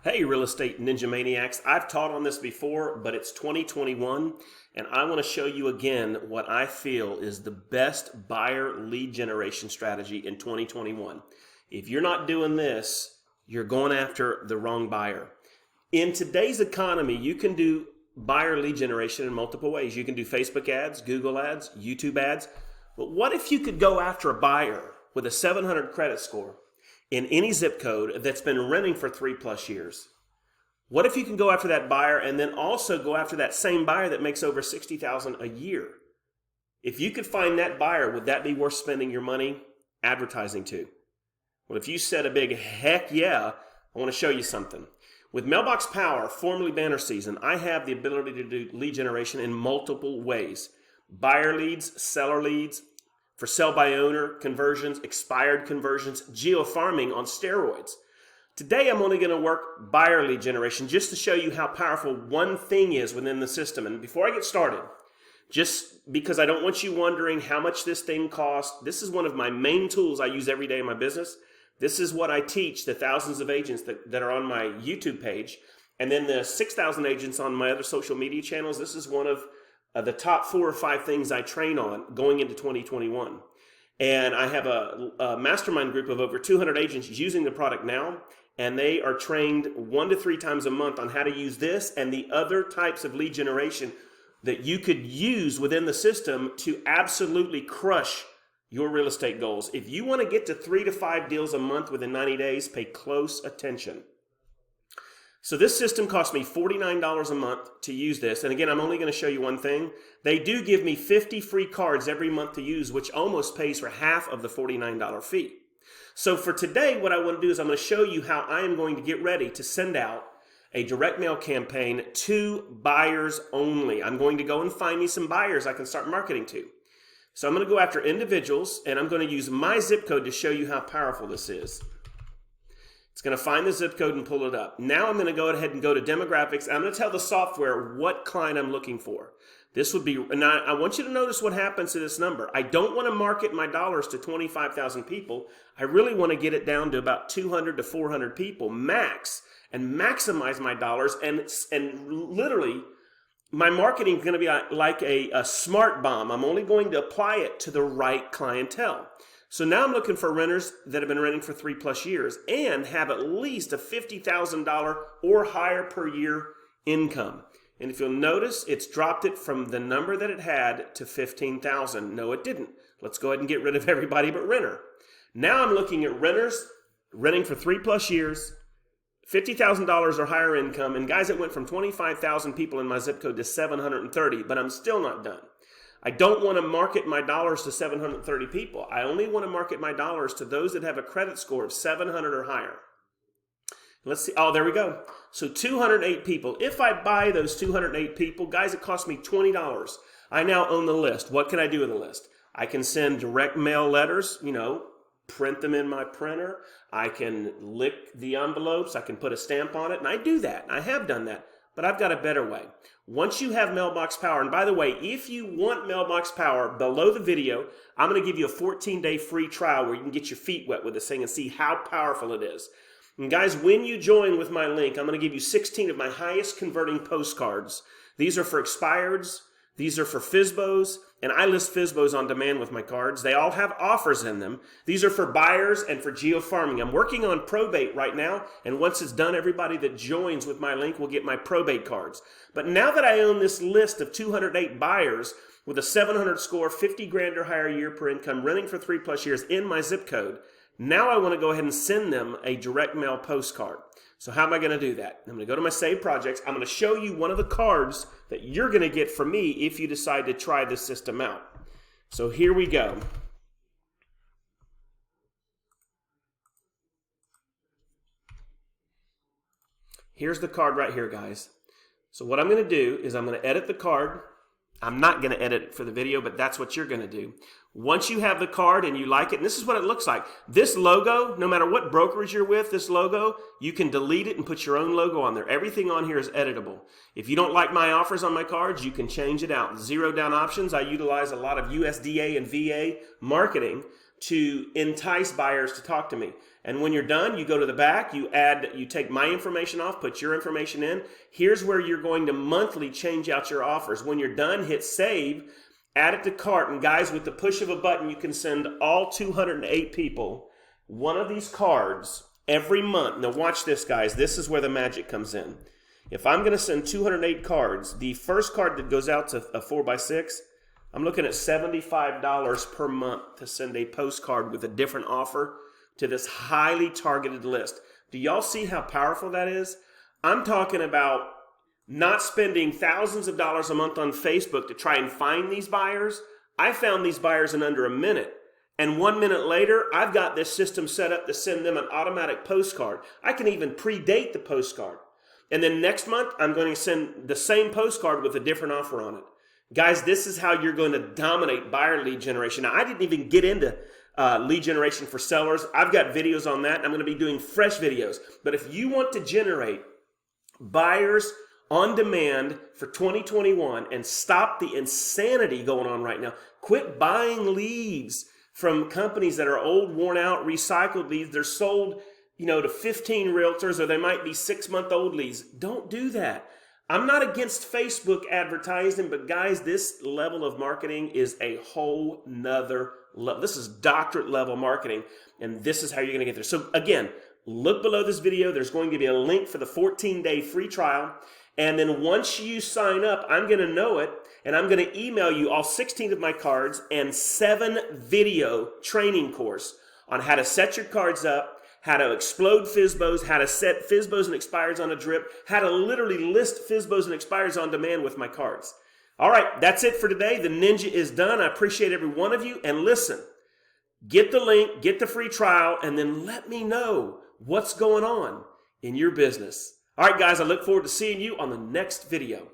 Hey, real estate ninja maniacs. I've taught on this before, but it's 2021, and I want to show you again what I feel is the best buyer lead generation strategy in 2021. If you're not doing this, you're going after the wrong buyer. In today's economy, you can do buyer lead generation in multiple ways. You can do Facebook ads, Google ads, YouTube ads. But what if you could go after a buyer with a 700 credit score in any zip code that's been renting for 3+ years? What if you can go after that buyer and then also go after that same buyer that makes over $60,000 a year? If you could find that buyer, would that be worth spending your money advertising to? Well, if you said a big heck yeah, I want to show you something. With Mailbox Power, formerly Banner Season, I have the ability to do lead generation in multiple ways. Buyer leads, seller leads, for sell by owner conversions, expired conversions, geo-farming on steroids. Today I'm only going to work buyer lead generation just to show you how powerful one thing is within the system. And before I get started, just because I don't want you wondering how much this thing costs, this is one of my main tools I use every day in my business. This is what I teach the thousands of agents that are on my YouTube page. And then the 6,000 agents on my other social media channels. This is one of the top 4 or 5 things I train on going into 2021. And I have a mastermind group of over 200 agents using the product now, and they are trained 1 to 3 times a month on how to use this and the other types of lead generation that you could use within the system to absolutely crush your real estate goals. If you want to get to 3 to 5 deals a month within 90 days, pay close attention. So this system cost me $49 a month to use this. And again, I'm only going to show you one thing. They do give me 50 free cards every month to use, which almost pays for half of the $49 fee. So for today, what I want to do is I'm going to show you how I am going to get ready to send out a direct mail campaign to buyers only. I'm going to go and find me some buyers I can start marketing to. So I'm going to go after individuals, and I'm going to use my zip code to show you how powerful this is. It's going to find the zip code and pull it up. Now I'm going to go ahead and go to demographics. I'm going to tell the software what client I'm looking for. This would be, and I want you to notice what happens to this number. I don't want to market my dollars to 25,000 people. I really want to get it down to about 200 to 400 people max and maximize my dollars. And literally, my marketing is going to be like a smart bomb. I'm only going to apply it to the right clientele. So now I'm looking for renters that have been renting for 3+ years and have at least a $50,000 or higher per year income. And if you'll notice, it's dropped it from the number that it had to 15,000. No, it didn't. Let's go ahead and get rid of everybody but renter. Now I'm looking at renters renting for 3+ years, $50,000 or higher income, and guys that went from 25,000 people in my zip code to 730, but I'm still not done. I don't want to market my dollars to 730 people. I only want to market my dollars to those that have a credit score of 700 or higher. Let's see. Oh, there we go. So 208 people. If I buy those 208 people, guys, it cost me $20. I now own the list. What can I do with the list? I can send direct mail letters, print them in my printer. I can lick the envelopes. I can put a stamp on it. And I do that. I have done that. But I've got a better way. Once you have Mailbox Power, and by the way, if you want Mailbox Power, below the video, I'm going to give you a 14-day free trial where you can get your feet wet with this thing and see how powerful it is. And guys, when you join with my link, I'm going to give you 16 of my highest converting postcards. These are for expireds. These are for FSBOs, and I list FSBOs on demand with my cards. They all have offers in them. These are for buyers and for geo-farming. I'm working on probate right now, and once it's done, everybody that joins with my link will get my probate cards. But now that I own this list of 208 buyers with a 700 score, 50 grand or higher year per income, renting for 3+ years in my zip code, now I want to go ahead and send them a direct mail postcard. So how am I going to do that? I'm going to go to my saved projects. I'm going to show you one of the cards that you're going to get from me if you decide to try this system out. So here we go. Here's the card right here, guys. So what I'm going to do is I'm going to edit the card. I'm not going to edit it for the video, but that's what you're going to do. Once you have the card and you like it, and this is what it looks like. This logo, no matter what brokerage you're with, this logo, you can delete it and put your own logo on there. Everything on here is editable. If you don't like my offers on my cards, you can change it out. Zero down options. I utilize a lot of USDA and VA marketing to entice buyers to talk to me. And when you're done, you go to the back, you take my information off, put your information in. Here's where you're going to monthly change out your offers. When you're done, hit save, add it to cart, and guys, with the push of a button, you can send all 208 people one of these cards every month. Now watch this, guys. This is where the magic comes in. If I'm going to send 208 cards, the first card that goes out to a 4x6, I'm looking at $75 per month to send a postcard with a different offer to this highly targeted list. Do y'all see how powerful that is? I'm talking about not spending thousands of dollars a month on Facebook to try and find these buyers. I found these buyers in under a minute. And 1 minute later, I've got this system set up to send them an automatic postcard. I can even predate the postcard. And then next month, I'm going to send the same postcard with a different offer on it. Guys, this is how you're going to dominate buyer lead generation. Now, I didn't even get into lead generation for sellers. I've got videos on that, and I'm going to be doing fresh videos. But if you want to generate buyers on demand for 2021 and stop the insanity going on right now, quit buying leads from companies that are old, worn out, recycled leads. They're sold, to 15 realtors, or they might be 6-month-old leads. Don't do that. I'm not against Facebook advertising, but guys, this level of marketing is a whole nother level. This is doctorate level marketing, and this is how you're going to get there. So again, look below this video. There's going to be a link for the 14-day free trial. And then once you sign up, I'm going to know it, and I'm going to email you all 16 of my cards and 7-video training course on how to set your cards up, how to explode FSBOs, how to set FSBOs and expires on a drip, how to literally list FSBOs and expires on demand with my cards. All right, that's it for today. The Ninja is done. I appreciate every one of you. And listen, get the link, get the free trial, and then let me know what's going on in your business. All right, guys, I look forward to seeing you on the next video.